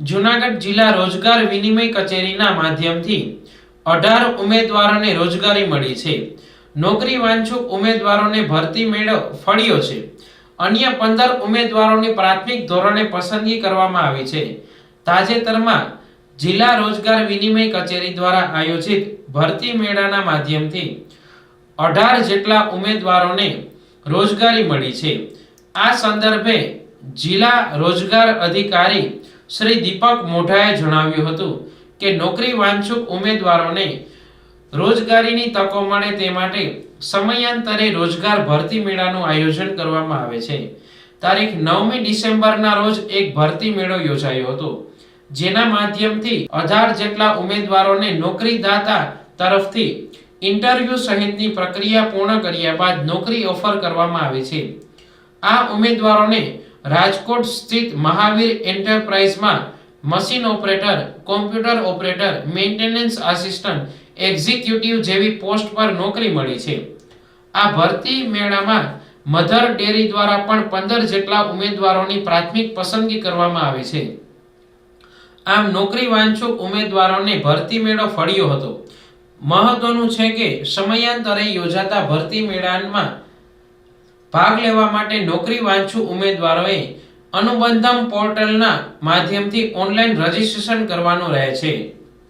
જૂનાગઢ જિલ્લા રોજગાર વિનિમય કચેરીના માધ્યમથી 18 ઉમેદવારોને રોજગારી મળી છે. નોકરી વાંછુક ઉમેદવારોને ભરતી મેળો ફળ્યો છે. અન્ય 15 ઉમેદવારોની પ્રાથમિક ધોરણે પસંદગી કરવામાં આવી છે. તાજેતરમાં જિલ્લા રોજગાર વિનિમય કચેરી દ્વારા આયોજિત ભરતી મેળાના માધ્યમથી 18 જેટલા ઉમેદવારોને રોજગારી મળી છે. આ સંદર્ભે જિલ્લા રોજગાર અધિકારી શ્રી દીપક મોઢાએ જણાવ્યું હતું કે નોકરી વાંછુક ઉમેદવારોને રોજગારીની તકો મળે તે માટે સમયાંતરે રોજગાર ભરતી મેળાનું આયોજન કરવામાં આવે છે. તારીખ 9મી ડિસેમ્બરના રોજ એક ભરતી મેળો યોજાયો હતો, જેના માધ્યમથી 18 જેટલા ઉમેદવારોને નોકરીદાતા તરફથી ઇન્ટરવ્યુ સહિતની પ્રક્રિયા પૂર્ણ કર્યા બાદ નોકરી ઓફર કરવામાં આવી છે. આ ઉમેદવારોને રાજકોટ સ્થિત મહાવીર એન્ટરપ્રાઇઝમાં machine operator, computer operator, maintenance assistant, executive જેવી પોસ્ટ પર નોકરી મળી છે. આ ભરતી મેળામાં મધર ડેરી દ્વારા પણ 15 જેટલા ઉમેદવારોની પ્રાથમિક પસંદગી કરવામાં આવી છે. આમ નોકરી વાંછુક ઉમેદવારોને ભરતી મેળો ફળ્યો હતો. મહત્વનું છે કે સમયાંતરે યોજાતા ભરતી મેળામાં ભાગ લેવા માટે નોકરી વાંછુક ઉમેદવારોએ અનુબંધમ પોર્ટલના માધ્યમથી ઓનલાઈન રજીસ્ટ્રેશન કરવાનું રહે છે.